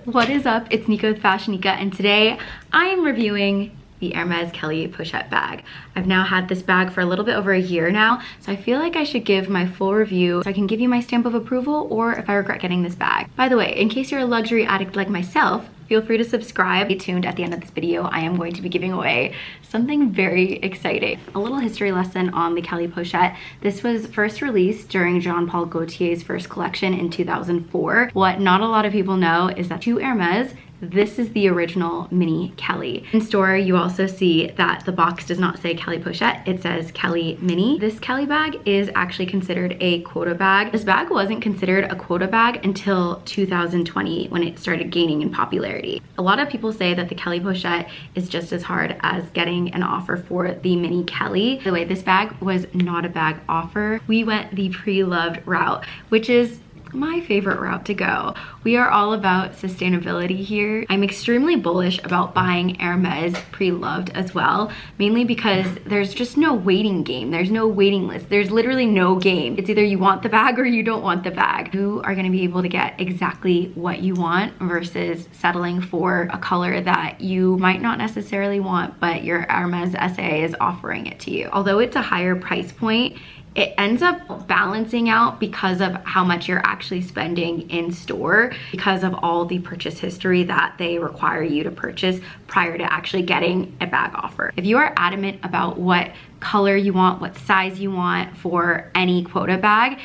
What is up? It's Nika with FashionNica, and today I am reviewing the Hermes Kelly Pochette bag. I've now had this bag for a little bit over a year now, so I feel like I should give my full review so I can give you my stamp of approval or if I regret getting this bag. By the way, in case you're a luxury addict like myself, feel free to subscribe. Stay tuned. At the end of this video, I am going to be giving away something very exciting. A little history lesson on the Kelly Pochette. This was first released during Jean Paul Gaultier's first collection in 2004. What not a lot of people know is that to Hermes, this is the original mini Kelly. In store, you also see that the box does not say Kelly Pochette, it says Kelly Mini. This Kelly bag is actually considered a quota bag. This bag wasn't considered a quota bag until 2020 when it started gaining in popularity. A lot of people say that the Kelly Pochette is just as hard as getting an offer for the mini Kelly. By the way, this bag was not a bag offer. We went the pre-loved route, which is my favorite route to go. We are all about sustainability here. I'm extremely bullish about buying Hermes pre-loved as well, mainly because there's just no waiting game. There's no waiting list. There's literally no game. It's either you want the bag or you don't want the bag. You are gonna be able to get exactly what you want versus settling for a color that you might not necessarily want, but your Hermes SA is offering it to you. Although it's a higher price point, it ends up balancing out because of how much you're actually spending in store, because of all the purchase history that they require you to purchase prior to actually getting a bag offer. If you are adamant about what color you want, what size you want for any quota bag,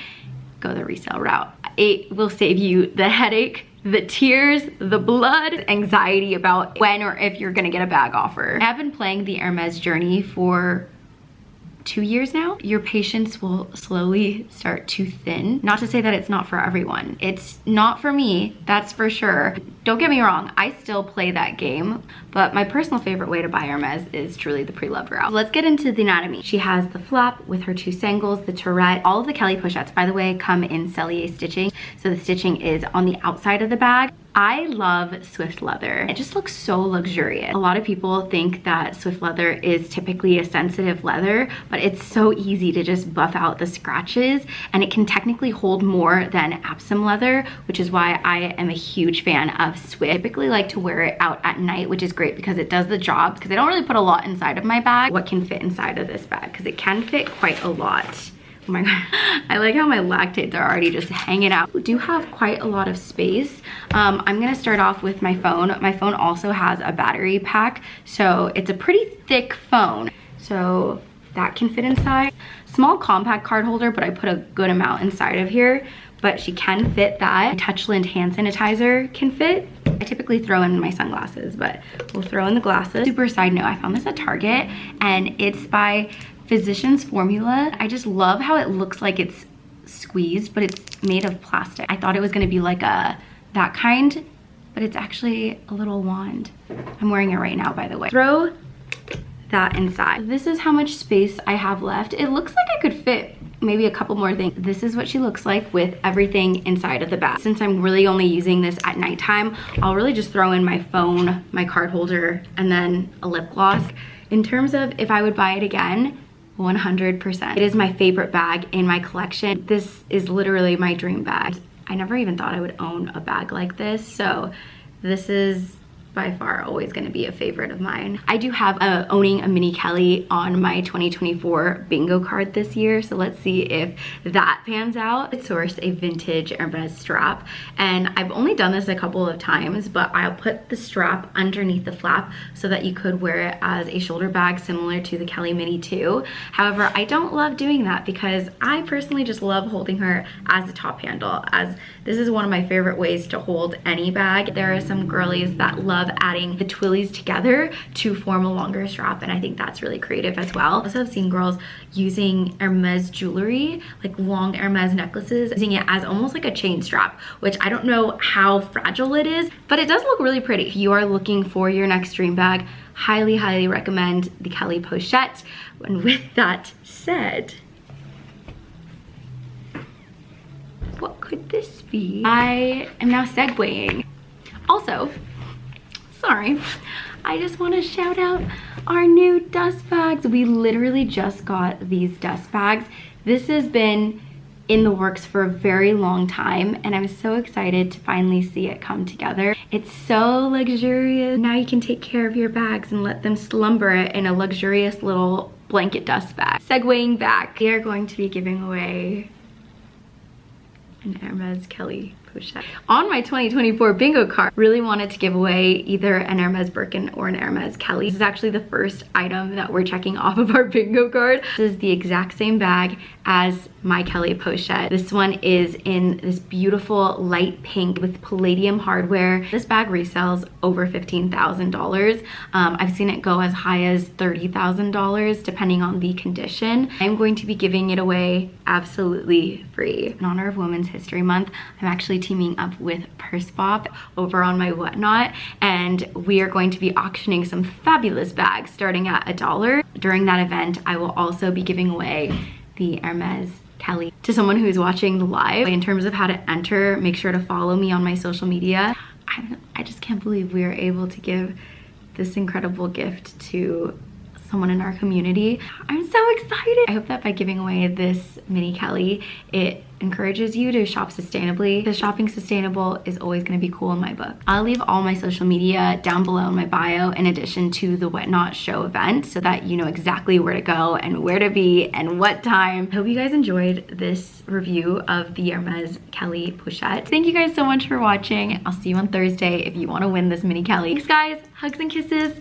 go the resale route. It will save you the headache, the tears, the blood, anxiety about when or if you're gonna get a bag offer. I've been playing the Hermes journey for 2 years now. Your patience will slowly start to thin. Not to say that it's not for everyone. It's not for me, that's for sure. Don't get me wrong, I still play that game, but my personal favorite way to buy Hermes is truly the pre-loved route. Let's get into the anatomy. She has the flap with her two sangles, the tourette. All of the Kelly Pochettes, by the way, come in cellier stitching, so the stitching is on the outside of the bag. I love Swift leather. It just looks so luxurious. A lot of people think that Swift leather is typically a sensitive leather, but it's so easy to just buff out the scratches, and it can technically hold more than Epsom leather, which is why I am a huge fan of Swift. I typically like to wear it out at night, which is great because it does the job, because I don't really put a lot inside of my bag. What can fit inside of this bag? Because it can fit quite a lot. Oh my god, I like how my lactates are already just hanging out. We do have quite a lot of space. I'm gonna start off with my phone. My phone also has a battery pack, so it's a pretty thick phone. So that can fit inside. Small compact card holder, but I put a good amount inside of here, but she can fit that. Touchland hand sanitizer can fit. I typically throw in my sunglasses, but we'll throw in the glasses. Super side note, I found this at Target, and it's by Physicians Formula. I just love how it looks like it's squeezed, but it's made of plastic. I thought it was gonna be like that kind, but it's actually a little wand. I'm wearing it right now, by the way. Throw that inside. This is how much space I have left. It looks like I could fit maybe a couple more things. This is what she looks like with everything inside of the bag. Since I'm really only using this at nighttime, I'll really just throw in my phone, my card holder, and then a lip gloss. In terms of if I would buy it again, 100%. It is my favorite bag in my collection. This is literally my dream bag. I never even thought I would own a bag like this, so this is by far always going to be a favorite of mine. I do have owning a mini Kelly on my 2024 bingo card this year, so let's see if that pans out. I sourced a vintage Hermes strap, and I've only done this a couple of times, but I'll put the strap underneath the flap so that you could wear it as a shoulder bag similar to the Kelly Mini 2. However, I don't love doing that because I personally just love holding her as a top handle, as this is one of my favorite ways to hold any bag. There are some girlies that love adding the twillies together to form a longer strap, and I think that's really creative as well. I also have seen girls using Hermes jewelry, like long Hermes necklaces, using it as almost like a chain strap, which I don't know how fragile it is, but it does look really pretty. If you are looking for your next dream bag, highly recommend the Kelly Pochette. And with that said, what could this be? I am now segueing. Also, sorry, I just want to shout out our new dust bags. We literally just got these dust bags. This has been in the works for a very long time, and I'm so excited to finally see it come together. It's so luxurious. Now you can take care of your bags and let them slumber in a luxurious little blanket dust bag. Segueing back, we are going to be giving away an Hermes Kelly Pochette. On my 2024 bingo card, really wanted to give away either an Hermes Birkin or an Hermes Kelly. This is actually the first item that we're checking off of our bingo card. This is the exact same bag as my Kelly Pochette. This one is in this beautiful light pink with palladium hardware. This bag resells over $15,000. I've seen it go as high as $30,000 depending on the condition. I'm going to be giving it away absolutely free. In honor of Women's History Month, I'm actually teaming up with Purse Bop over on my Whatnot, and we are going to be auctioning some fabulous bags starting at $1. During that event, I will also be giving away the Hermes Kelly to someone who's watching the live. In terms of how to enter, make sure to follow me on my social media. I just can't believe we are able to give this incredible gift to someone in our community. I'm so excited. I hope that by giving away this mini Kelly, it encourages you to shop sustainably, because shopping sustainable is always going to be cool in my book. I'll leave all my social media down below in my bio, in addition to the Whatnot show event, so that you know exactly where to go and where to be and what time. I hope you guys enjoyed this review of the Hermes Kelly Pochette. Thank you guys so much for watching. I'll see you on Thursday if you want to win this mini Kelly. Thanks guys, hugs and kisses.